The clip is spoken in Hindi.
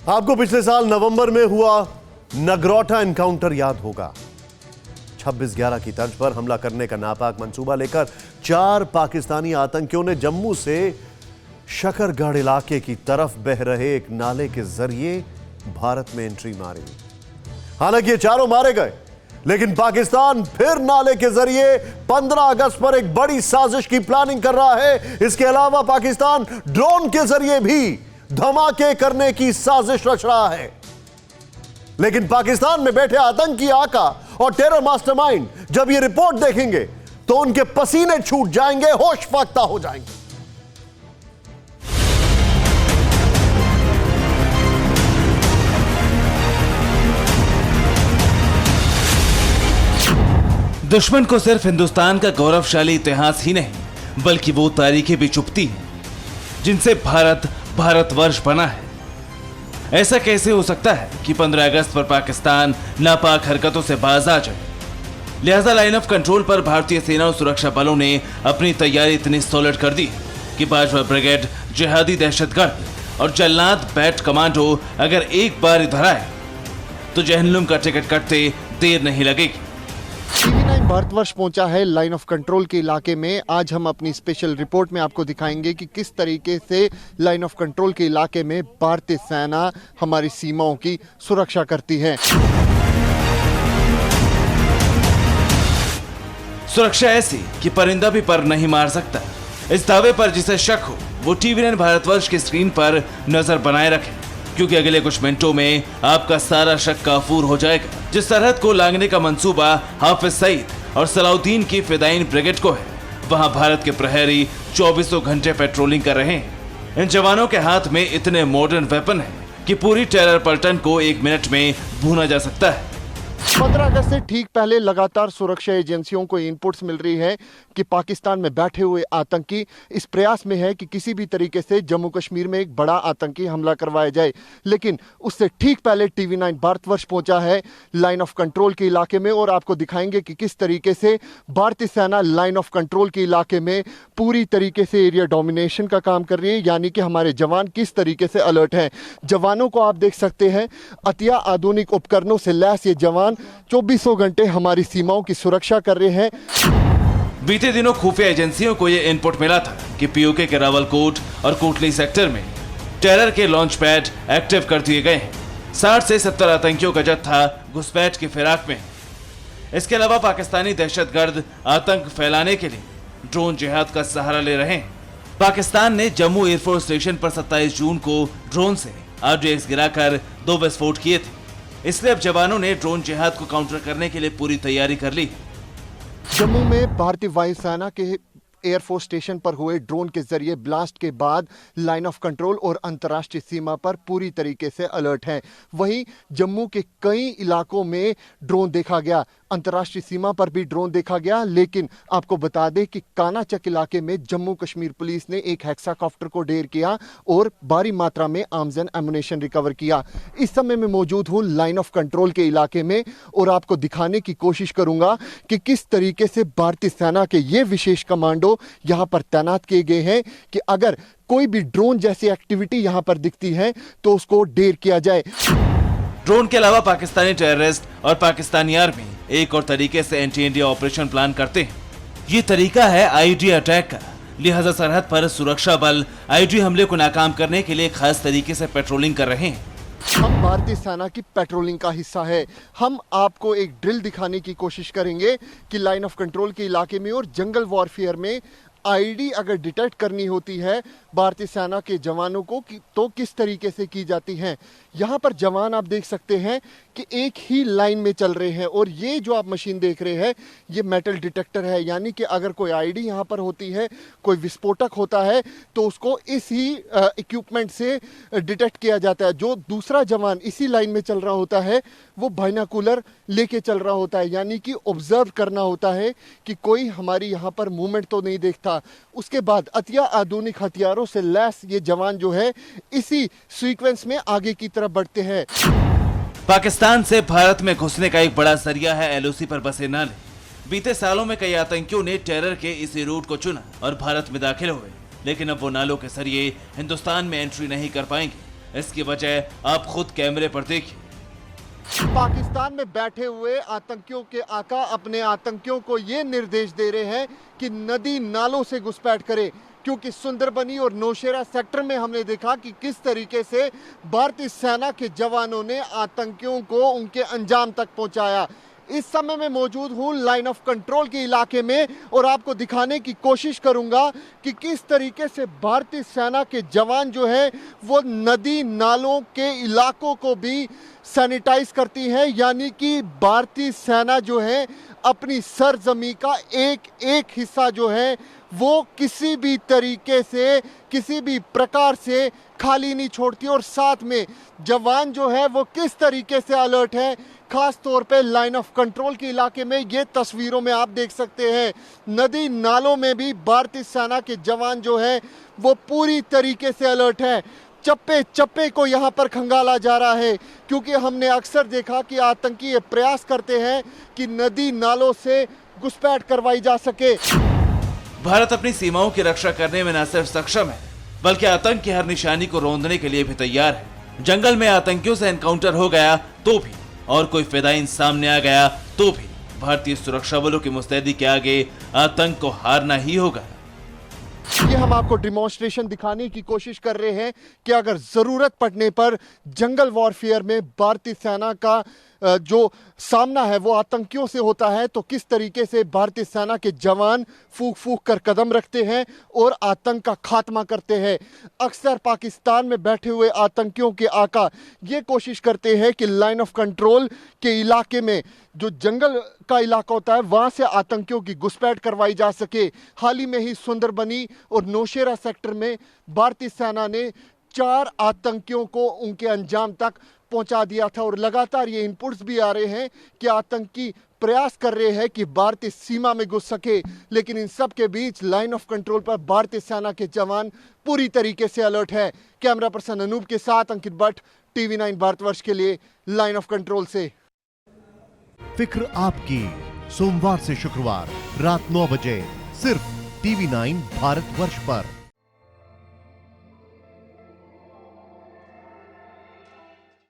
आपको पिछले साल नवंबर में हुआ नगरोटा एनकाउंटर याद होगा। 26/11 की तर्ज पर हमला करने का नापाक मंसूबा लेकर 4 पाकिस्तानी आतंकियों ने जम्मू से शकरगढ़ इलाके की तरफ बह रहे एक नाले के जरिए भारत में एंट्री मारी। हालांकि ये चारों मारे गए, लेकिन पाकिस्तान फिर नाले के जरिए 15 अगस्त पर एक बड़ी साजिश की प्लानिंग कर रहा है। इसके अलावा पाकिस्तान ड्रोन के जरिए भी धमाके करने की साजिश रच रहा है। लेकिन पाकिस्तान में बैठे आतंकी आका और टेरर मास्टरमाइंड जब ये रिपोर्ट देखेंगे तो उनके पसीने छूट जाएंगे, होश फाख्ता हो जाएंगे। दुश्मन को सिर्फ हिंदुस्तान का गौरवशाली इतिहास ही नहीं, बल्कि वो तारीखें भी चुपती हैं जिनसे भारतवर्ष बना है। ऐसा कैसे हो सकता है कि 15 अगस्त पर पाकिस्तान नापाक हरकतों से बाज आ जाए? लिहाजा लाइन ऑफ कंट्रोल पर भारतीय सेना और सुरक्षा बलों ने अपनी तैयारी इतनी सॉलिड कर दी कि 5वां ब्रिगेड, जिहादी दहशतगर्द और जल्लाद बैट कमांडो अगर एक बार इधर आए तो जहन्नुम का टिकट कटते देर नहीं लगेगी। TV9 भारतवर्ष पहुंचा है लाइन ऑफ कंट्रोल के इलाके में। आज हम अपनी स्पेशल रिपोर्ट में आपको दिखाएंगे कि किस तरीके से लाइन ऑफ कंट्रोल के इलाके में भारतीय सेना हमारी सीमाओं की सुरक्षा करती है। सुरक्षा ऐसी कि परिंदा भी पर नहीं मार सकता। इस दावे पर जिसे शक हो वो TV9 भारतवर्ष की स्क्रीन पर नजर बनाए रखें, क्योंकि अगले कुछ मिनटों में आपका सारा शक काफूर हो जाएगा। जिस सरहद को लांघने का मंसूबा हाफिज सईद और सलाउद्दीन की फिदाइन ब्रिगेड को है, वहां भारत के प्रहरी 24 घंटे पेट्रोलिंग कर रहे हैं। इन जवानों के हाथ में इतने मॉडर्न वेपन हैं कि पूरी टेरर पलटन को 1 मिनट में भूना जा सकता है। 15 अगस्त से ठीक पहले लगातार सुरक्षा एजेंसियों को इनपुट्स मिल रही है कि पाकिस्तान में बैठे हुए आतंकी इस प्रयास में है कि किसी भी तरीके से जम्मू कश्मीर में एक बड़ा आतंकी हमला करवाया जाए। लेकिन उससे ठीक पहले TV9 भारतवर्ष पहुंचा है लाइन ऑफ कंट्रोल के इलाके में और आपको दिखाएंगे कि किस तरीके से भारतीय सेना लाइन ऑफ कंट्रोल के इलाके में पूरी तरीके से एरिया डोमिनेशन का काम कर रही है, यानी कि हमारे जवान किस तरीके से अलर्ट हैं। जवानों को आप देख सकते हैं, अतिया आधुनिक उपकरणों से लैस ये जवान 24 घंटे हमारी सीमाओं की सुरक्षा कर रहे हैं। बीते दिनों खुफिया एजेंसियों को यह इनपुट मिला था कि POK के रावलकोट और कोटली सेक्टर में टेरर के लॉन्च पैड एक्टिव कर दिए गए हैं। 60 से 70 आतंकियों का जत्था घुसपैठ की फिराक में। इसके अलावा पाकिस्तानी दहशतगर्द आतंक फैलाने के लिए ड्रोन जिहाद का सहारा ले रहे हैं। पाकिस्तान ने जम्मू एयरफोर्स स्टेशन पर 27 जून को ड्रोन से RDX गिराकर 2 विस्फोट किए थे। इसलिए अब जवानों ने ड्रोन जिहाद को काउंटर करने के लिए पूरी तैयारी कर ली। जम्मू में भारतीय वायुसेना के एयरफोर्स स्टेशन पर हुए ड्रोन के जरिए ब्लास्ट के बाद लाइन ऑफ कंट्रोल और अंतर्राष्ट्रीय सीमा पर पूरी तरीके से अलर्ट है। वहीं जम्मू के कई इलाकों में ड्रोन देखा गया, अंतर्राष्ट्रीय सीमा पर भी ड्रोन देखा गया। लेकिन आपको बता दें कि कानाचक इलाके में जम्मू कश्मीर पुलिस ने एक हेक्साकॉप्टर को ढेर किया और भारी मात्रा में आर्म्स एंड एमुनेशन रिकवर किया। इस समय मैं मौजूद हूं लाइन ऑफ कंट्रोल के इलाके में और आपको दिखाने की कोशिश करूंगा कि किस तरीके से भारतीय सेना के ये विशेष कमांडो यहां पर तैनात किए गए हैं कि अगर कोई भी ड्रोन जैसी एक्टिविटी यहां पर दिखती है तो उसको ढेर किया जाए। ड्रोन के अलावा पाकिस्तानी टेररिस्ट और पाकिस्तानी आर्मी एक और तरीके से एंटी इंडिया ऑपरेशन प्लान करते हैं। ये तरीका है IED अटैक का। लिहाजा सरहद पर सुरक्षा बल IED हमले को नाकाम करने के लिए खास तरीके से पेट्रोलिंग कर रहे हैं। हम भारतीय सेना की पेट्रोलिंग का हिस्सा है। हम आपको एक ड्रिल दिखाने की कोशिश करेंगे कि लाइन ऑफ कंट्रोल के इलाके में और जंगल वॉरफेयर में IED अगर डिटेक्ट करनी होती है भारतीय सेना के जवानों को तो किस तरीके से की जाती हैं। यहाँ पर जवान आप देख सकते हैं कि एक ही लाइन में चल रहे हैं और ये जो आप मशीन देख रहे हैं ये मेटल डिटेक्टर है, यानी कि अगर कोई IED यहाँ पर होती है, कोई विस्फोटक होता है तो उसको इस ही इक्विपमेंट से डिटेक्ट किया जाता है। जो दूसरा जवान इसी लाइन में चल रहा होता है वो बाइनोकुलर लेके चल रहा होता है, यानी कि ऑब्जर्व करना होता है कि कोई हमारी यहाँ पर मूवमेंट तो नहीं देखता। उसके बाद अतिया आधुनिक हथियारों से लैस ये जवान जो है इसी सीक्वेंस में आगे की तरफ बढ़ते हैं। पाकिस्तान से भारत में घुसने का एक बड़ा जरिया है LOC पर बसे नाले। बीते सालों में कई आतंकियों ने टेरर के इसी रूट को चुना और भारत में दाखिल हुए, लेकिन अब वो नालों के जरिए हिंदुस्तान में एंट्री नहीं कर पाएंगे। इसकी वजह आप खुद कैमरे पर देखिए। पाकिस्तान में बैठे हुए आतंकियों के आका अपने आतंकियों को ये निर्देश दे रहे हैं कि नदी नालों से घुसपैठ करे, क्योंकि सुंदरबनी और नौशेरा सेक्टर में हमने देखा कि किस तरीके से भारतीय सेना के जवानों ने आतंकियों को उनके अंजाम तक पहुंचाया। इस समय मैं मौजूद हूं लाइन ऑफ कंट्रोल के इलाके में और आपको दिखाने की कोशिश करूंगा कि किस तरीके से भारतीय सेना के जवान जो है वो नदी नालों के इलाकों को भी सैनिटाइज करती है, यानी कि भारतीय सेना जो है अपनी सरजमी का एक एक हिस्सा जो है वो किसी भी तरीके से किसी भी प्रकार से खाली नहीं छोड़ती। और साथ में जवान जो है वो किस तरीके से अलर्ट है, खास तौर पे लाइन ऑफ कंट्रोल के इलाके में ये तस्वीरों में आप देख सकते हैं नदी नालों में भी भारतीय सेना के जवान जो है वो पूरी तरीके से अलर्ट है। चप्पे चप्पे को यहाँ पर खंगाला जा रहा है, क्योंकि हमने अक्सर देखा कि आतंकी ये प्रयास करते हैं कि नदी नालों से घुसपैठ करवाई जा सके। भारत अपनी सीमाओं की रक्षा करने में न सिर्फ सक्षम है बल्कि आतंक की हर निशानी को रौंदने के लिए भी तैयार है। जंगल में आतंकियों से एनकाउंटर हो गया तो भी और कोई फिदायीन सामने आ गया तो भी भारतीय सुरक्षा बलों की मुस्तैदी के आगे आतंक को हारना ही होगा। ये हम आपको डिमॉन्स्ट्रेशन दिखाने की कोशिश कर रहे हैं कि अगर जरूरत पड़ने पर जंगल वॉरफेयर में भारतीय सेना का जो सामना है वो आतंकियों से होता है तो किस तरीके से भारतीय सेना के जवान फूंक फूंक कर कदम रखते हैं और आतंक का खात्मा करते हैं। अक्सर पाकिस्तान में बैठे हुए आतंकियों के आका ये कोशिश करते हैं कि लाइन ऑफ कंट्रोल के इलाके में जो जंगल का इलाका होता है वहां से आतंकियों की घुसपैठ करवाई जा सके। हाल ही में ही सुंदरबनी और नौशेरा सेक्टर में भारतीय सेना ने 4 आतंकियों को उनके अंजाम तक पहुंचा दिया था और लगातार ये इनपुट्स भी आ रहे हैं कि आतंकी प्रयास कर रहे हैं कि भारतीय सीमा में घुस सके, लेकिन इन सब के बीच लाइन ऑफ कंट्रोल पर भारतीय सेना के जवान पूरी तरीके से अलर्ट है। कैमरा पर्सन अनूप के साथ अंकित भट्ट, TV9 भारतवर्ष के लिए लाइन ऑफ कंट्रोल से। फिक्र आपकी, सोमवार से शुक्रवार रात 9 बजे सिर्फ TV9 भारतवर्ष पर।